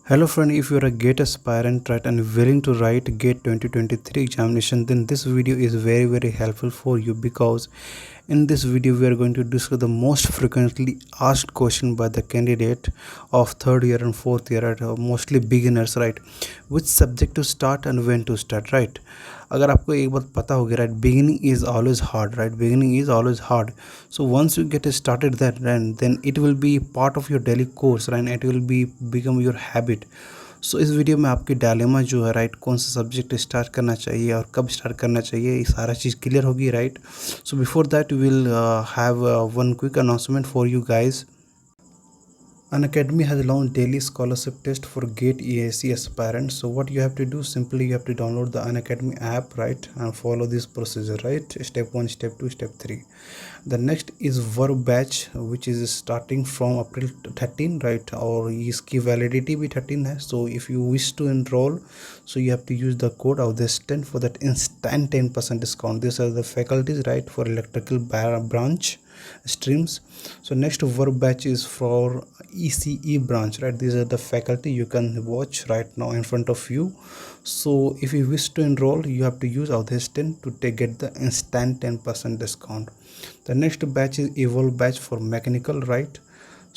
Hello friend, if you are a GATE aspirant, right, and willing to write GATE 2023 examination, then this video is very helpful for you, because in this video we are going to discuss the most frequently asked question by the candidate of third year and fourth year, right, mostly beginners, right, which subject to start and when to start, right. अगर आपको एक बात पता होगी, right, beginning is always hard, right, beginning is always hard. So once you get started that, then it will be part of your daily course, right, it will be become your habit. सो इस video में आपकी dilemma जो है, right, कौन सा subject start करना चाहिए और कब स्टार्ट करना चाहिए, ये सारा चीज़ क्लियर होगी, right. So before that will have one quick announcement for you guys. Unacademy has launched daily scholarship test for GATE EAC aspirants. So what you have to do, simply you have to download the Unacademy app, right, and follow this procedure, right, step 1, step 2, step 3. The next is verb batch, which is starting from April 13, right, और इसकी validity भी 13 है. So if you wish to enroll, so you have to use the code Awdhesh 10 for that instant 10% discount. These are the faculties, right, for electrical branch streams. So next verb batch is for ECE branch, right. These are the faculty you can watch right now in front of you. So if you wish to enroll, you have to use Awdhesh 10 to get the instant 10% discount. The next batch is evolve batch for mechanical, right.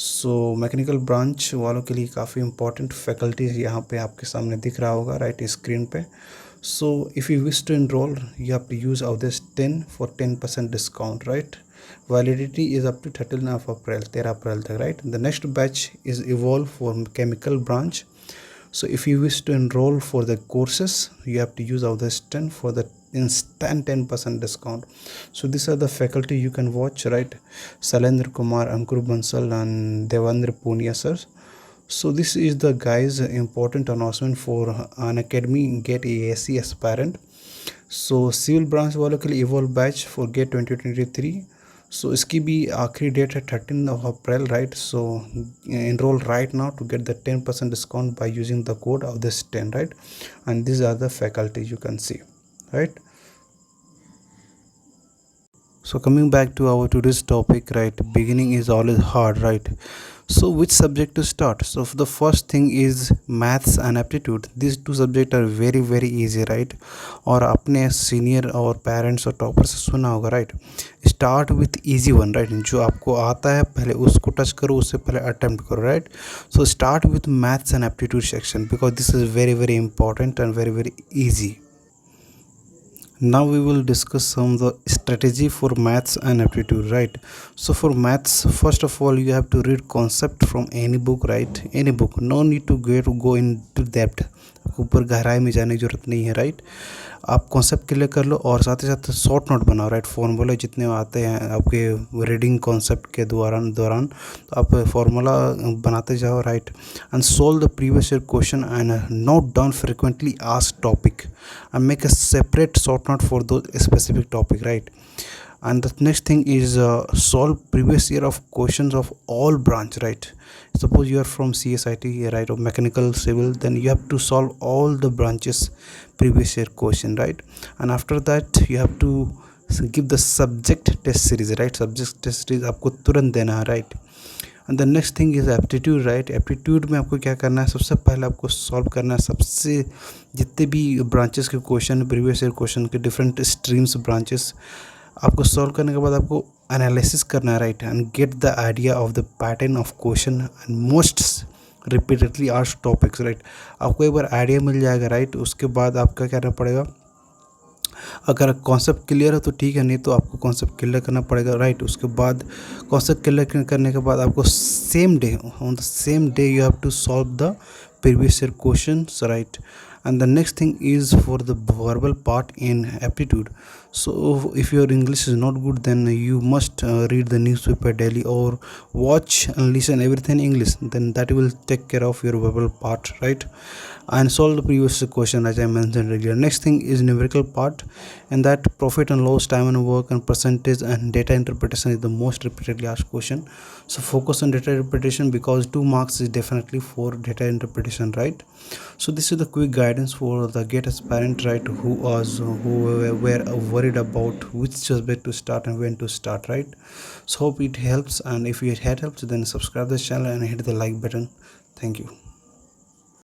So mechanical branch वालों के लिए काफ़ी important faculties यहाँ पे आपके सामने दिख रहा होगा, राइट, स्क्रीन पे. So if you wish to enrol, you have to use Awdhesh 10 for 10% discount, right. Validity is up to 13 of April, 13 April तक, right. The next batch is evolve for chemical branch. So if you wish to enroll for the courses, you have to use Awdhesh 10 for the instant 10% discount. So these are the faculty you can watch, right. Salendra Kumar, Ankur Bansal and Devendra Punia sir. So this is the guys important announcement for Unacademy GATE EAC aspirant. So civil branch वालों के लिए evolve batch for GATE 2023. सो इसकी भी आखिरी date है 13 of April, right. So enrol right now to get the 10% discount by using the code Awdhesh 10, right. And this are the faculty you can see, right. So coming back to our today's topic, right, beginning is always hard, right. So which subject to start? So the first thing is maths and aptitude. These two subjects are very easy, right. और अपने senior और parents और topper से सुना होगा, right. Start with easy one, right. जो आपको आता है पहले उसको टच करो, उससे पहले अटेम्प्ट करो, right. So start with maths and aptitude section, because this is very important and very easy. Now we will discuss some of the strategy for maths and aptitude, right. So for maths, first of all you have to read concept from any book, right, any book. No need to go into depth, ऊपर गहराई में जाने की जरूरत नहीं है, right. आप concept clear कर लो और साथ ही साथ शॉर्ट नोट बनाओ, राइट. फॉर्मूला जितने आते हैं आपके रीडिंग कॉन्सेप्ट के दौरान तो आप फार्मूला बनाते जाओ, right. And solve the previous year question and note down frequently asked topic and make a separate short note for those specific topic, right. And the next thing is solve previous year of questions of all branch, right. Suppose you are from CSIT, right, or mechanical civil, then you have to solve all the branches previous year question, right. And after that you have to give the subject test series, right. Subject test series आपको तुरंत देना है, right. And the next thing is aptitude, right. Aptitude में आपको क्या करना है, सबसे पहले आपको सॉल्व करना है सबसे जितने भी ब्रांचेस के क्वेश्चन, प्रीवियस ईयर क्वेश्चन के डिफरेंट स्ट्रीम्स ब्रांचेस आपको सॉल्व करने के बाद आपको एनालिसिस करना है, right. And get the idea of the pattern of question and most repeatedly asked topics, right. आपको एक बार आइडिया मिल जाएगा, राइट. उसके बाद आपका क्या करना पड़ेगा, अगर कॉन्सेप्ट क्लियर है तो ठीक है, नहीं तो आपको कॉन्सेप्ट क्लियर करना पड़ेगा, राइट. उसके बाद कॉन्सेप्ट क्लियर करने के बाद आपको same day, on the same day you have to solve the previous year questions, right. And the next thing is for the verbal part in aptitude. So if your English is not good, then you must read the newspaper daily or watch and listen everything in English, then that will take care of your verbal part, right. And solve the previous question as I mentioned earlier. Next thing is numerical part, and that profit and loss, time and work, and percentage and data interpretation is the most repeatedly asked question. So focus on data interpretation, because 2 marks is definitely for data interpretation, right. So this is the quick guidance for the GATE aspirant, right, who were worried about which subject to start and when to start, right. So hope it helps, and if it had helped, then subscribe the channel and hit the like button. Thank you.